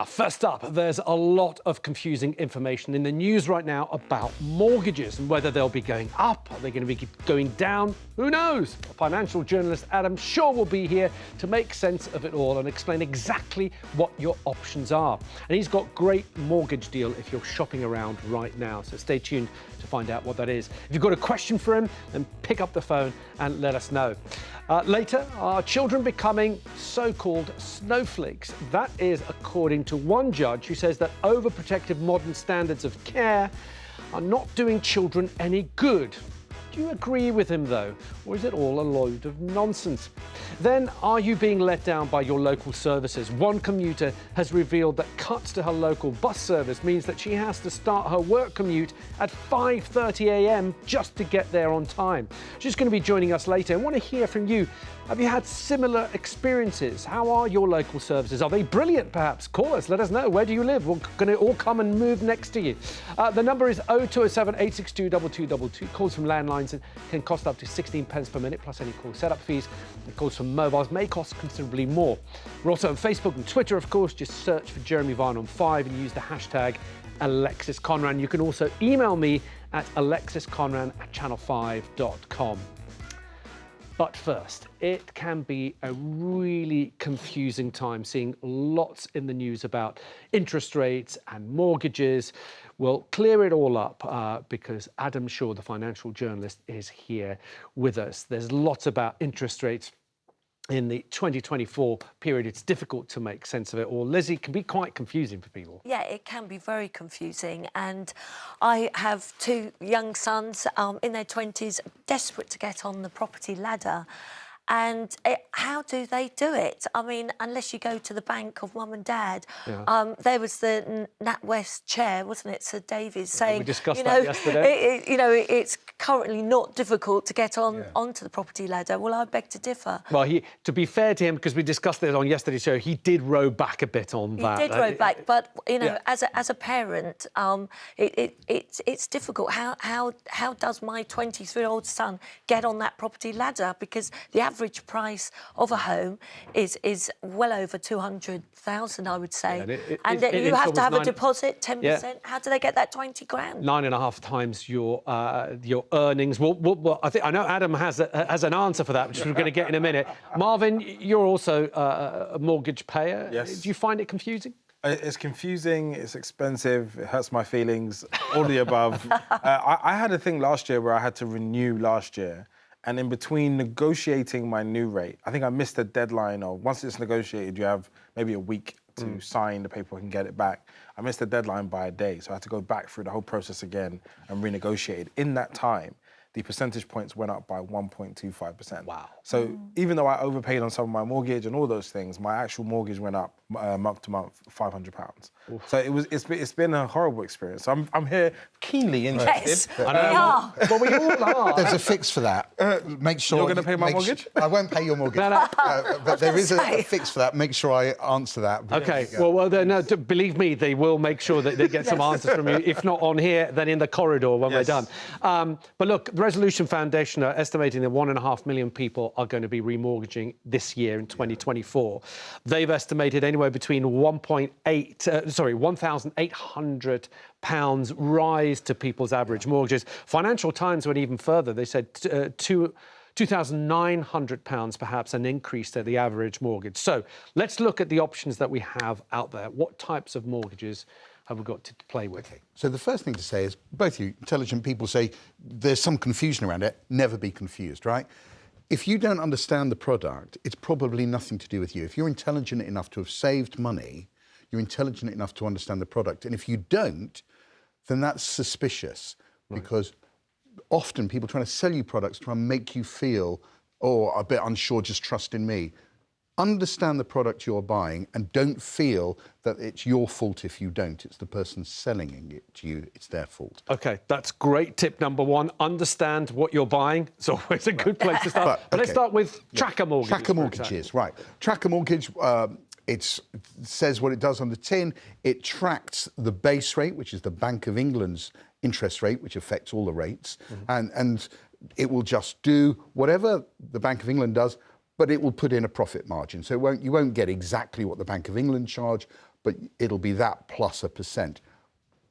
First up, there's a lot of confusing information in the news right now about mortgages and whether they'll be going up, are they going to be going down? Who knows? Financial journalist Adam Shaw will be here to make sense of it all and explain exactly what your options are. And he's got great mortgage deal if you're shopping around right now, so stay tuned to find out what that is. If you've got a question for him, then pick up the phone and let us know. Later, are children becoming so-called snowflakes? That is according to one judge who says that overprotective modern standards of care are not doing children any good. Do you agree with him, though, or is it all a load of nonsense? Then, are you being let down by your local services? One commuter has revealed that cuts to her local bus service means that she has to start her work commute at 5:30 a.m. just to get there on time. She's going to be joining us later. I want to hear from you. Have you had similar experiences? How are your local services? Are they brilliant, perhaps? Call us, let us know. Where do you live? We're going to all come and move next to you. The number is 0207 862 2222. Calls from landlines can cost up to 16 pence per minute, plus any call setup fees. And calls from mobiles may cost considerably more. We're also on Facebook and Twitter, of course. Just search for Jeremy Vine on 5 and use the hashtag Alexis Conran. You can also email me at alexisconran@channel5.com. But first, it can be a really confusing time seeing lots in the news about interest rates and mortgages. We'll clear it all up because Adam Shaw, the financial journalist, is here with us. There's lots about interest rates in the 2024 period. It's difficult to make sense of it all. Lizzie, it can be quite confusing for people. Yeah, it can be very confusing. And I have two young sons in their 20s, desperate to get on the property ladder. And how do they do it? I mean, unless you go to the bank of mum and dad. Yeah. There was the NatWest chair, wasn't it, Sir Davies, saying, we discussed that yesterday. It's currently not difficult to get onto the property ladder. Well, I beg to differ. Well, to be fair to him, because we discussed it on yesterday's show, he did row back a bit on that. He did row back, but as a parent, it's difficult. How does my 23-year-old son get on that property ladder? Because the average price of a home is well over 200,000, I would say. Yeah, and you have to have a deposit, 10%. Yeah. How do they get that 20 grand? 9.5 times your earnings. Well, I know Adam has an answer for that, which we're going to get in a minute. Marvin, you're also a mortgage payer. Yes. Do you find it confusing? It's confusing, it's expensive, it hurts my feelings, all the above. I had a thing last year where I had to renew last year. And in between negotiating my new rate, I think I missed the deadline of once it's negotiated, you have maybe a week to sign the paperwork and get it back. I missed the deadline by a day, so I had to go back through the whole process again and renegotiate it. In that time, the percentage points went up by 1.25%. Wow. So even though I overpaid on some of my mortgage and all those things, my actual mortgage went up month to month, £500. Oof. So it's been a horrible experience. So I'm here keenly interested. Yes, we are. Well, we all are. There's a fix for that. Make sure... You're going to pay my mortgage? I won't pay your mortgage. But there is a fix for that. Make sure I answer that. OK, well, no, believe me, they will make sure that they get some answers from you. If not on here, then in the corridor when we're done. But look, the Resolution Foundation are estimating that 1.5 million people are going to be remortgaging this year in 2024. They've estimated anywhere between £1,800 rise to people's average mortgages. Financial Times went even further. They said £2,900 perhaps an increase to the average mortgage. So let's look at the options that we have out there. What types of mortgages have we got to play with? Okay. So the first thing to say is, both you intelligent people say there's some confusion around it. Never be confused, right? If you don't understand the product, it's probably nothing to do with you. If you're intelligent enough to have saved money, you're intelligent enough to understand the product. And if you don't, then that's suspicious. Right. Because often people trying to sell you products try and make you feel, oh, a bit unsure, just trust in me. Understand the product you're buying and don't feel that it's your fault if you don't. It's the person selling it to you. It's their fault. OK, that's great tip number one. Understand what you're buying. It's always a good place to start. But let's start with tracker mortgages. Tracker mortgages, right. Tracker mortgage, it says what it does on the tin. It tracks the base rate, which is the Bank of England's interest rate, which affects all the rates. And it will just do whatever the Bank of England does, but it will put in a profit margin. So you won't get exactly what the Bank of England charge, but it'll be that plus a percent.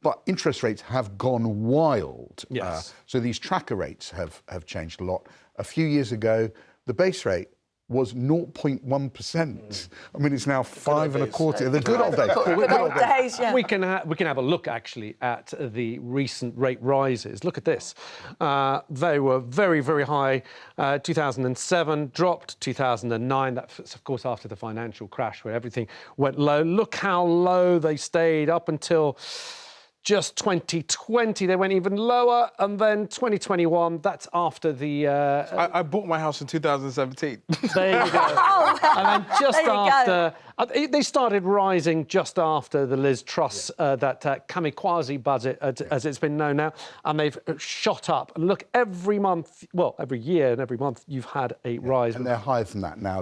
But interest rates have gone wild. Yes. So these tracker rates have changed a lot. A few years ago, the base rate was 0.1%. I mean, it's now 5.25%. The good old days. Good old days, yeah. We can have a look actually at the recent rate rises. Look at this. They were very, very high. 2007 dropped. 2009. That's of course after the financial crash where everything went low. Look how low they stayed up until just 2020, they went even lower, and then 2021, that's after the... I bought my house in 2017. There you go. And then just after... They started rising just after the Liz Truss, that kamikaze budget, as it's been known now, and they've shot up. And look, every month, well, every year and every month, you've had a rise. And they're higher than that now.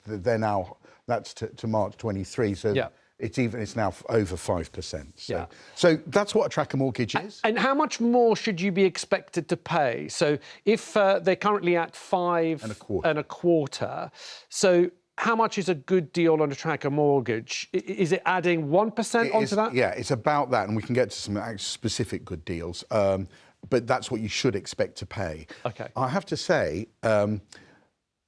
They're now, that's to March 23, so... Yeah. It's now over 5%. So that's what a tracker mortgage is. And how much more should you be expected to pay? So if they're currently at 5.25, so how much is a good deal on a tracker mortgage? Is it adding 1% onto that? Yeah, it's about that, and we can get to some specific good deals. But that's what you should expect to pay. Okay. I have to say,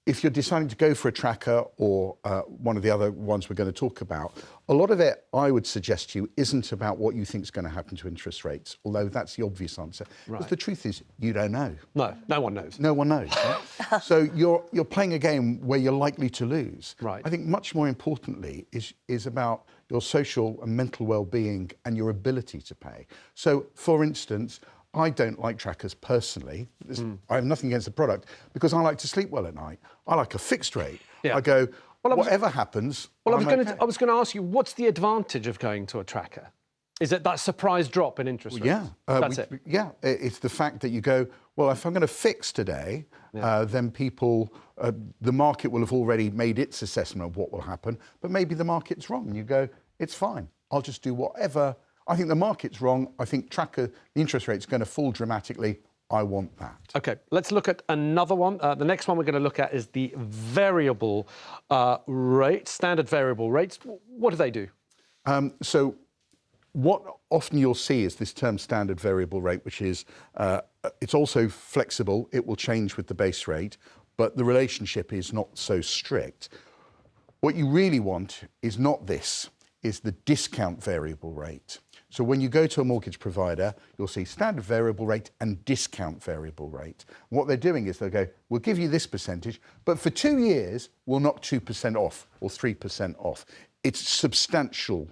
if you're deciding to go for a tracker or one of the other ones we're going to talk about, a lot of it, I would suggest to you, isn't about what you think is going to happen to interest rates, although that's the obvious answer. Because the truth is, you don't know. No, no one knows. No one knows. Right? So you're playing a game where you're likely to lose. Right. I think much more importantly is about your social and mental well-being and your ability to pay. So, for instance, I don't like trackers personally. I have nothing against the product because I like to sleep well at night. I like a fixed rate. Yeah. I go, whatever happens. Well, I was going to ask you, what's the advantage of going to a tracker? Is it that surprise drop in interest rates? Yeah. That's it? Yeah. It's the fact that you go, well, if I'm going to fix today, then people, the market will have already made its assessment of what will happen, but maybe the market's wrong. And you go, it's fine. I'll just do whatever. I think the market's wrong. I think the interest rate's going to fall dramatically. I want that. OK, let's look at another one. The next one we're going to look at is the variable rate, standard variable rates. What do they do? So what often you'll see is this term standard variable rate, which is, it's also flexible. It will change with the base rate, but the relationship is not so strict. What you really want is not this, is the discount variable rate. So when you go to a mortgage provider, you'll see standard variable rate and discount variable rate. And what they're doing is they'll go, we'll give you this percentage, but for 2 years, we'll knock 2% off or 3% off. It's substantial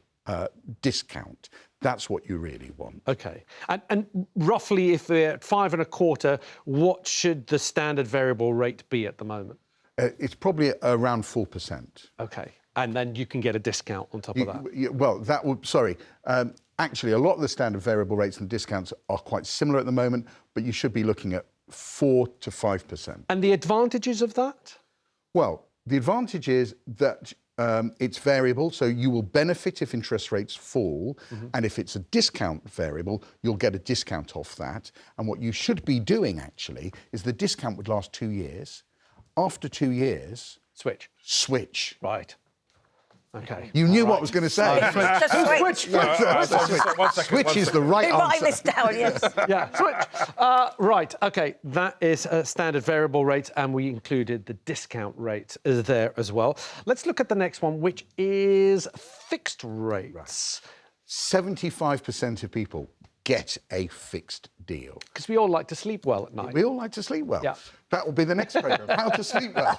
discount. That's what you really want. OK. And roughly, if they're at 5.25, what should the standard variable rate be at the moment? It's probably around 4%. OK. And then you can get a discount on top of that? Well, that would, actually, a lot of the standard variable rates and discounts are quite similar at the moment, but you should be looking at 4 to 5%. And the advantages of that? Well, the advantage is that it's variable, so you will benefit if interest rates fall, and if it's a discount variable, you'll get a discount off that. And what you should be doing, actually, is the discount would last 2 years. After 2 years... Switch. Right. OK. You knew what I was going to say. Switch is the right answer. Write this down, yes. Yeah, switch. Right, OK, that is a standard variable rate, and we included the discount rate there as well. Let's look at the next one, which is fixed rates. 75% of people get a fixed deal. Because we all like to sleep well at night. We all like to sleep well. Yeah. That will be the next programme, how to sleep well.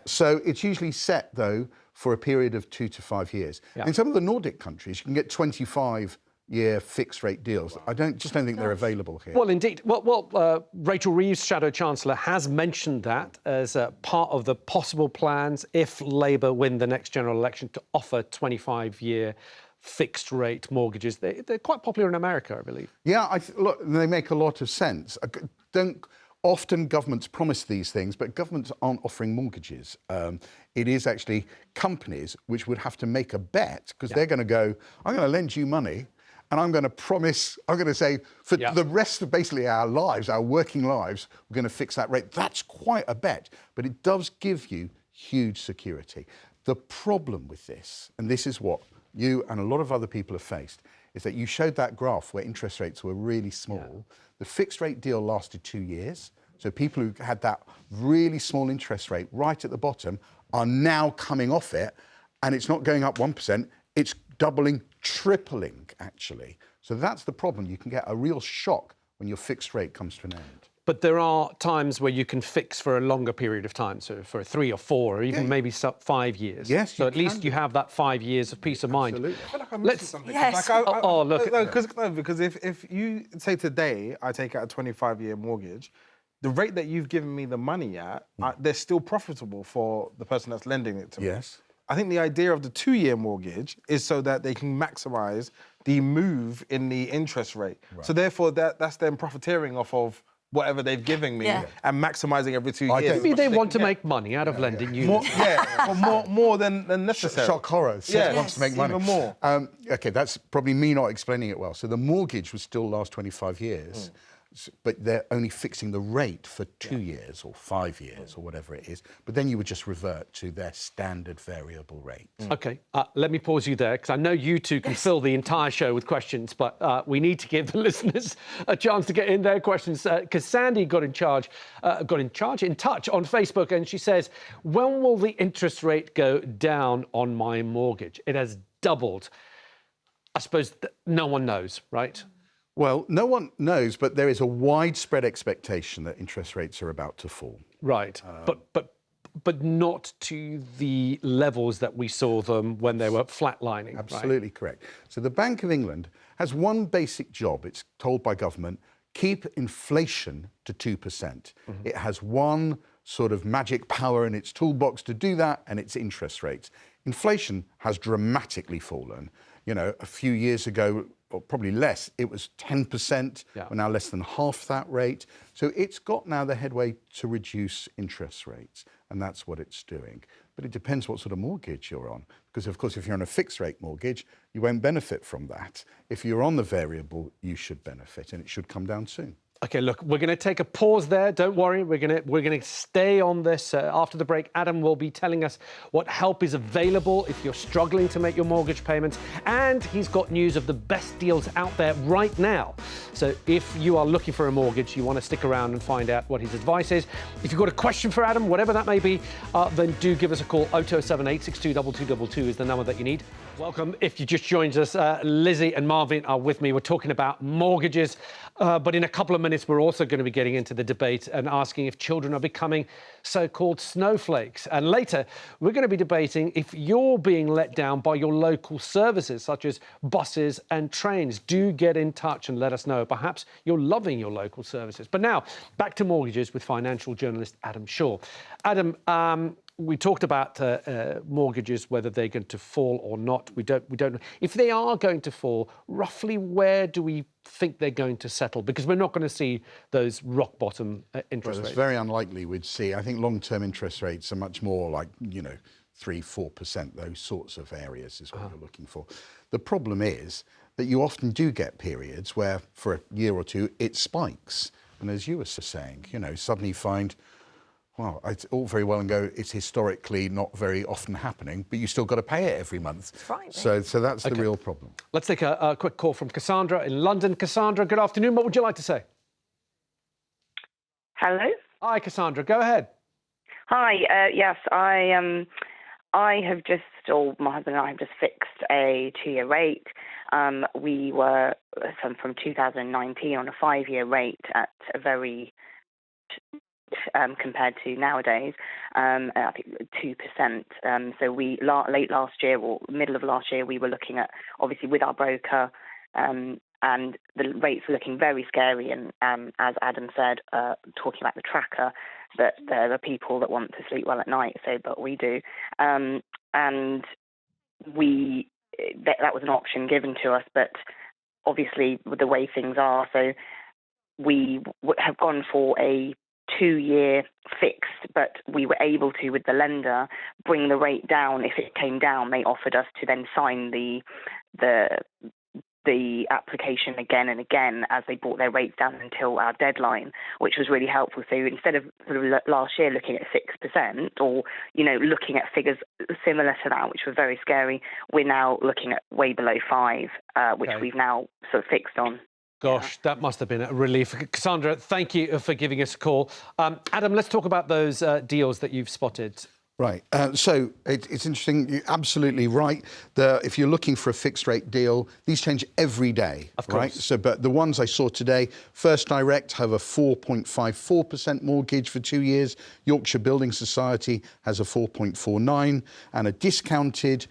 So it's usually set, though, for a period of 2 to 5 years. Yeah. In some of the Nordic countries, you can get 25-year fixed-rate deals. I just don't think they're available here. Well, indeed. Well, Rachel Reeves, Shadow Chancellor, has mentioned that as part of the possible plans if Labour win the next general election to offer 25-year fixed-rate mortgages. They're quite popular in America, I believe. Yeah, look, they make a lot of sense. Often governments promise these things, but governments aren't offering mortgages. It is actually companies which would have to make a bet because they're going to go, I'm going to lend you money and I'm going to promise, I'm going to say for the rest of basically our lives, our working lives, we're going to fix that rate. That's quite a bet, but it does give you huge security. The problem with this, and this is what you and a lot of other people have faced, is that you showed that graph where interest rates were really small. The fixed rate deal lasted 2 years. So people who had that really small interest rate right at the bottom are now coming off it, and it's not going up 1%, it's doubling, tripling, actually. So that's the problem. You can get a real shock when your fixed rate comes to an end. But there are times where you can fix for a longer period of time, so for 3 or 4 or even maybe 5 years. Yes, so at least you have that 5 years of peace of mind. Absolutely. I feel like I'm missing something. Yes. Like look. because if you say today I take out a 25-year mortgage, the rate that you've given me the money at, they're still profitable for the person that's lending it to me. Yes. I think the idea of the 2-year mortgage is so that they can maximise the move in the interest rate. Right. So therefore, that's them profiteering off of whatever they've given me and maximising every 2 years. Maybe they want to make money out of lending you. More than necessary. Shock horror. Yeah, Wants to make money. Even more. Okay, that's probably me not explaining it well. So the mortgage would still last 25 years. But they're only fixing the rate for 2 years or 5 years or whatever it is. But then you would just revert to their standard variable rate. OK, let me pause you there, because I know you two can fill the entire show with questions, but we need to give the listeners a chance to get in their questions, because Sandy got in touch on Facebook, and she says, when will the interest rate go down on my mortgage? It has doubled. I suppose no one knows, right? Well, no one knows, but there is a widespread expectation that interest rates are about to fall. Right, but not to the levels that we saw them when they were flatlining. Absolutely correct. So the Bank of England has one basic job. It's told by government, keep inflation to 2%. It has one sort of magic power in its toolbox to do that, and it's interest rates. Inflation has dramatically fallen. You know, a few years ago, or probably less, it was 10%. We're now less than half that rate. So it's got now the headway to reduce interest rates, and that's what it's doing. But it depends what sort of mortgage you're on, because of course if you're on a fixed rate mortgage, you won't benefit from that. If you're on the variable, you should benefit, and it should come down soon. OK, look, we're going to take a pause there. Don't worry, we're going to stay on this. After the break, Adam will be telling us what help is available if you're struggling to make your mortgage payments. And he's got news of the best deals out there right now. So if you are looking for a mortgage, you want to stick around and find out what his advice is. If you've got a question for Adam, whatever that may be, then do give us a call. 0278 62 2222 is the number that you need. Welcome. If you just joined us, Lizzie and Marvin are with me. We're talking about mortgages, but in a couple of minutes, we're also going to be getting into the debate and asking if children are becoming so-called snowflakes. And later, we're going to be debating if you're being let down by your local services, such as buses and trains. Do get in touch and let us know. Perhaps you're loving your local services. But now, back to mortgages with financial journalist Adam Shaw. Adam, we talked about mortgages, whether they're going to fall or not. We don't know. If they are going to fall, roughly where do we think they're going to settle? Because we're not going to see those rock bottom interest rates. It's very unlikely we'd see. I think long-term interest rates are much more like, 3-4%, those sorts of areas is what you're looking for. The problem is that you often do get periods where for a year or two it spikes. And as you were saying, suddenly find, well, it's all very well and go, it's historically not very often happening, but you still got to pay it every month. That's right. So that's the real problem. Let's take a quick call from Cassandra in London. Cassandra, good afternoon. What would you like to say? Hello. Hi, Cassandra. Go ahead. Hi. Yes, I have just, or my husband and I have just fixed a 2-year rate. We were from 2019 on a 5-year rate at a very compared to nowadays, I think 2%. So we late last year or middle of last year, we were looking at, obviously with our broker, and the rates were looking very scary. And as Adam said, talking about the tracker, that there are people that want to sleep well at night, but we do. And that was an option given to us, but obviously with the way things are, so we have gone for a 2-year fixed, but we were able to, with the lender, bring the rate down. If it came down, they offered us to then sign the the application again and again as they brought their rates down until our deadline, which was really helpful. So instead of sort of last year looking at 6% or, looking at figures similar to that, which were very scary, we're now looking at way below 5, which we've now sort of fixed on. Gosh, that must have been a relief. Cassandra, thank you for giving us a call. Adam, let's talk about those deals that you've spotted. Right. So it's interesting. You're absolutely right. If you're looking for a fixed rate deal, these change every day. Of course. Right. So, but the ones I saw today, First Direct have a 4.54% mortgage for 2 years. Yorkshire Building Society has a 4.49, and a discounted,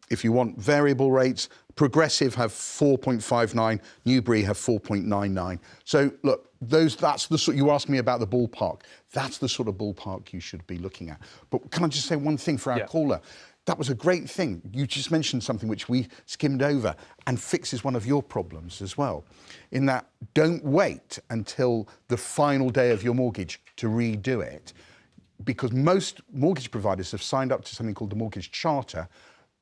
if you want variable rates, Progressive have 4.59, Newbury have 4.99. So look, that's the sort, you asked me about the ballpark. That's the sort of ballpark you should be looking at. But can I just say one thing for our caller? That was a great thing. You just mentioned something which we skimmed over and fixes one of your problems as well. In that, don't wait until the final day of your mortgage to redo it, because most mortgage providers have signed up to something called the Mortgage Charter.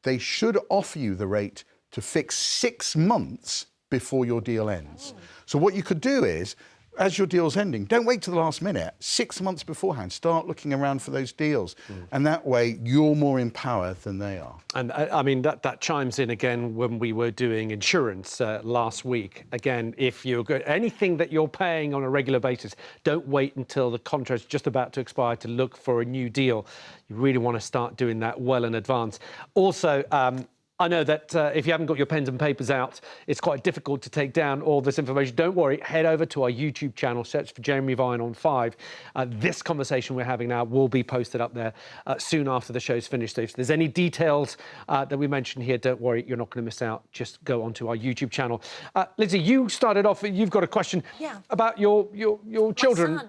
They should offer you the rate to fix 6 months before your deal ends. So what you could do is, as your deal's ending, don't wait to the last minute. 6 months beforehand, start looking around for those deals. And that way, you're more in power than they are. And I mean, that chimes in again when we were doing insurance last week. Again, if you're anything that you're paying on a regular basis, don't wait until the contract's just about to expire to look for a new deal. You really want to start doing that well in advance. Also, I know that if you haven't got your pens and papers out, it's quite difficult to take down all this information. Don't worry, head over to our YouTube channel, search for Jeremy Vine on 5. This conversation we're having now will be posted up there soon after the show's finished. So if there's any details that we mentioned here, don't worry, you're not going to miss out. Just go onto our YouTube channel. Lindsay, you started off, you've got a question about your children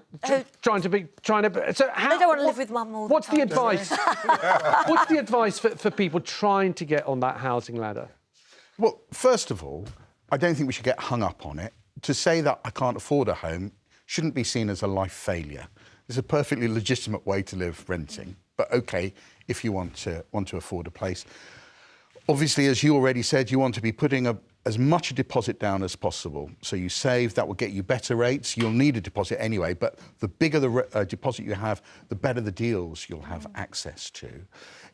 trying to. So how, they don't want to live with mum all the time. What's the advice? What's the advice for people trying to get on that housing ladder? Well, first of all, I don't think we should get hung up on it. To say that I can't afford a home shouldn't be seen as a life failure. It's a perfectly legitimate way to live, renting. But OK, if you want to afford a place. Obviously, as you already said, you want to be putting as much a deposit down as possible. So you save, that will get you better rates. You'll need a deposit anyway, but the bigger the deposit you have, the better the deals you'll have access to.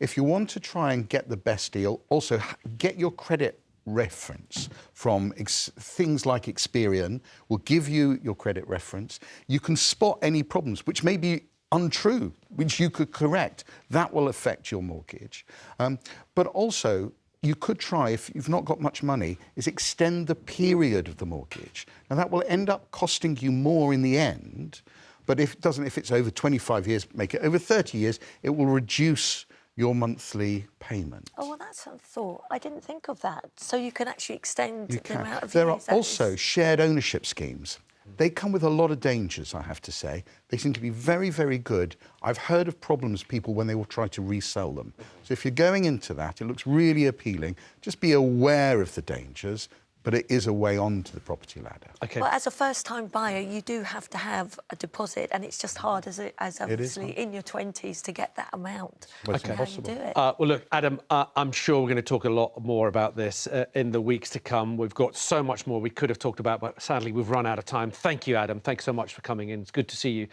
If you want to try and get the best deal, also get your credit reference from things like Experian. Will give you your credit reference. You can spot any problems which may be untrue, which you could correct. That will affect your mortgage. But also, you could try, if you've not got much money, is extend the period of the mortgage. Now, that will end up costing you more in the end, but if it doesn't, if it's over 25 years, make it over 30 years, it will reduce your monthly payment. Oh, well, that's a thought. I didn't think of that. So you can actually extend the amount of There years. are also shared ownership schemes. They come with a lot of dangers, I have to say. They seem to be very, very good. I've heard of problems, people, when they will try to resell them. So if you're going into that, it looks really appealing. Just be aware of the dangers, but it is a way onto the property ladder. Okay. Well, as a first-time buyer, you do have to have a deposit, and it's just hard as obviously in your 20s to get that amount. Well, it's How impossible. you do it. Well, look, Adam, I'm sure we're going to talk a lot more about this in the weeks to come. We've got so much more we could have talked about, but sadly, we've run out of time. Thank you, Adam. Thanks so much for coming in. It's good to see you.